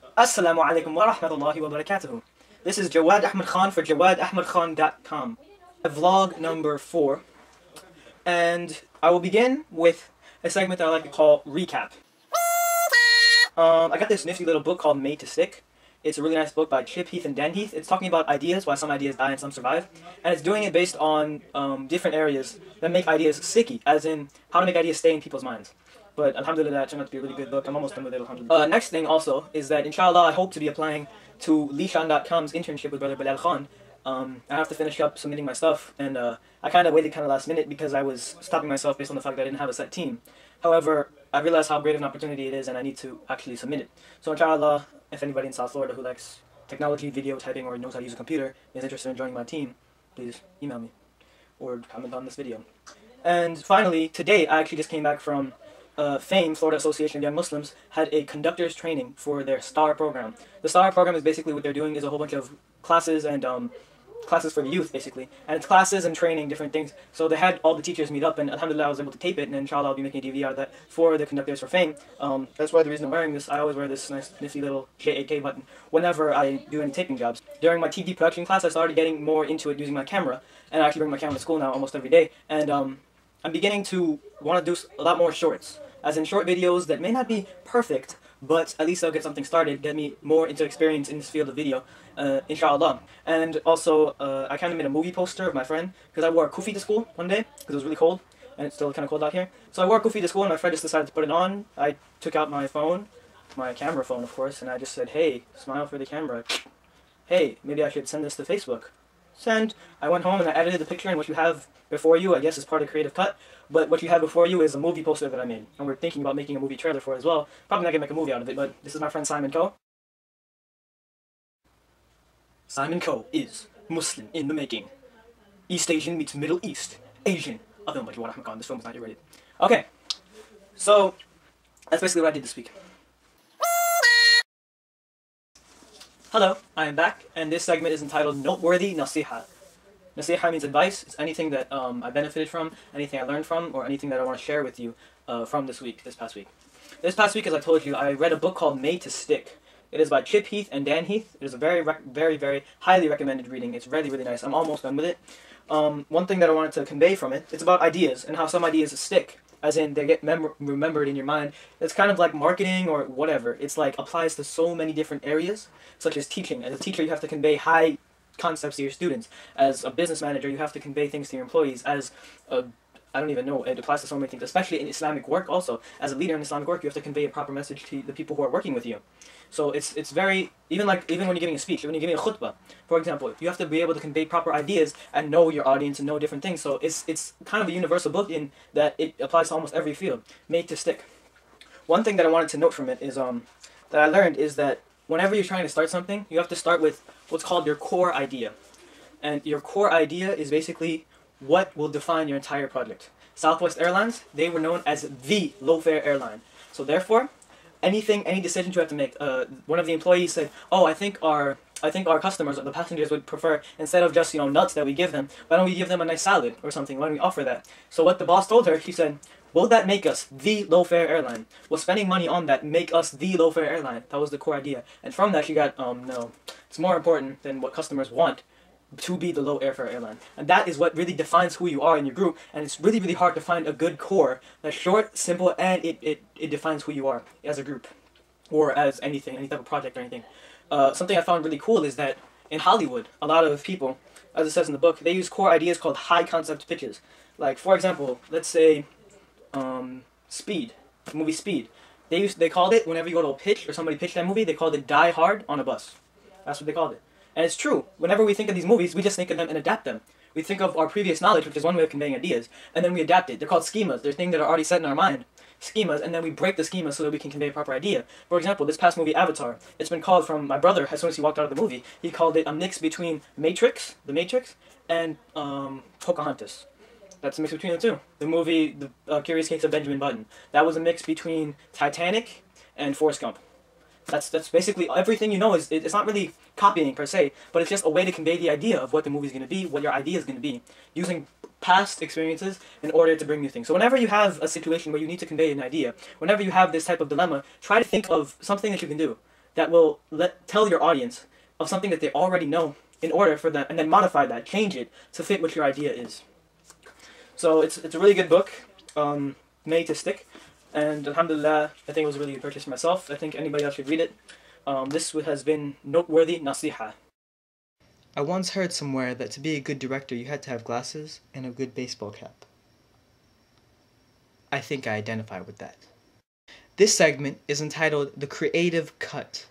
Assalamu alaikum wa rahmatullahi wa barakatuhu. This is Jawaad Ahmad Khan for JawaadAhmadKhan.com. Vlog number 4. And I will begin with a segment that I like to call Recap. I got this nifty little book called Made to Stick. It's a really nice book by Chip Heath and Dan Heath. It's talking about ideas, why some ideas die and some survive. And it's doing it based on different areas that make ideas sticky, as in how to make ideas stay in people's minds. But alhamdulillah, it turned out to be a really good book. I'm almost done with it, alhamdulillah. Next thing also is that inshallah I hope to be applying to Leeshan.com's internship with Brother Bilal Khan. I have to finish up submitting my stuff, and I kind of waited last minute because I was stopping myself based on the fact that I didn't have a set team. However, I realized how great of an opportunity it is and I need to actually submit it. So inshallah, if anybody in South Florida who likes technology, video typing, or knows how to use a computer is interested in joining my team, please email me or comment on this video. And finally, today I actually just came back from FAME, Florida Association of Young Muslims, had a conductor's training for their STAR program. The STAR program is basically what they're doing is a whole bunch of classes and classes for the youth, basically. And it's classes and training, different things. So they had all the teachers meet up, and alhamdulillah I was able to tape it, and inshallah I'll be making a DVD out of that for the conductors for FAME. That's why the reason I'm wearing this, I always wear this nice nifty little J.A.K button whenever I do any taping jobs. During my TV production class, I started getting more into it using my camera, and I actually bring my camera to school now almost every day. And I'm beginning to want to do a lot more shorts. As in short videos that may not be perfect, but at least they'll get something started, get me more into experience in this field of video, inshallah. And also, I kind of made a movie poster of my friend, because I wore a kufi to school one day, because it was really cold, and it's still kind of cold out here. So I wore a kufi to school, and my friend just decided to put it on. I took out my phone, my camera phone of course, and I just said, hey, smile for the camera. Hey, maybe I should send this to Facebook. Send. I went home and I edited the picture, and what you have before you, I guess, is part of Creative Cut, but what you have before you is a movie poster that I made, and we're thinking about making a movie trailer for it as well. Probably not gonna make a movie out of it, but this is my friend Simon Coe. Simon Coe is Muslim in the making. East Asian meets Middle East Asian. A film by Jawaad Ahmad Khan. This film is not yet rated. Okay, so that's basically what I did this week. Hello, I am back, and this segment is entitled Noteworthy Naseeha. Naseeha means advice. It's anything that I benefited from, anything I learned from, or anything that I want to share with you from this past week. This past week, as I told you, I read a book called Made to Stick. It is by Chip Heath and Dan Heath. It is a very, very highly recommended reading. It's really, really nice. I'm almost done with it. One thing that I wanted to convey from it, it's about ideas and how some ideas stick. As in, they get remembered in your mind. It's kind of like marketing or whatever. It's like applies to so many different areas, such as teaching. As a teacher, you have to convey high concepts to your students. As a business manager, you have to convey things to your employees. As a, I don't even know, it applies to so many things, especially in Islamic work also. As a leader in Islamic work, you have to convey a proper message to the people who are working with you. So it's very, even when you're giving a speech, when you're giving a khutbah, for example, you have to be able to convey proper ideas and know your audience and know different things. So it's kind of a universal book in that it applies to almost every field. Made to stick. One thing that I wanted to note from it is that I learned is that whenever you're trying to start something, you have to start with what's called your core idea. And your core idea is basically what will define your entire project. Southwest Airlines, they were known as the low-fare airline. So therefore, any decisions you have to make, one of the employees said, oh, I think our customers, or the passengers, would prefer, instead of just, nuts that we give them, why don't we give them a nice salad or something? Why don't we offer that? So what the boss told her, she said, will that make us the low-fare airline? Will spending money on that make us the low-fare airline? That was the core idea. And from that she got, no, it's more important than what customers want to be the low airfare airline. And that is what really defines who you are in your group, and it's really, really hard to find a good core that's short, simple, and it defines who you are as a group, or as anything, any type of project or anything. Something I found really cool is that in Hollywood, a lot of people, as it says in the book, they use core ideas called high concept pitches. Like, for example, let's say, Speed, the movie Speed. They called it, whenever you go to a pitch, or somebody pitched that movie, they called it Die Hard on a Bus. That's what they called it. And it's true. Whenever we think of these movies, we just think of them and adapt them. We think of our previous knowledge, which is one way of conveying ideas, and then we adapt it. They're called schemas. They're things that are already set in our mind. Schemas, and then we break the schema so that we can convey a proper idea. For example, this past movie, Avatar, it's been called from my brother, as soon as he walked out of the movie, he called it a mix between The Matrix, and Pocahontas. That's a mix between the two. The movie, The Curious Case of Benjamin Button, that was a mix between Titanic and Forrest Gump. That's basically everything it's not really copying per se, but it's just a way to convey the idea of what the movie's going to be, what your idea is going to be, using past experiences in order to bring new things. So whenever you have a situation where you need to convey an idea, whenever you have this type of dilemma, try to think of something that you can do. that will tell your audience of something that they already know in order for them, and then modify that, change it to fit what your idea is. So it's a really good book, made to stick, and alhamdulillah, I think it was a really good purchase for myself. I think anybody else should read it. This has been Noteworthy Naseeha. I once heard somewhere that to be a good director you had to have glasses and a good baseball cap. I think I identify with that. This segment is entitled The Creative Cut.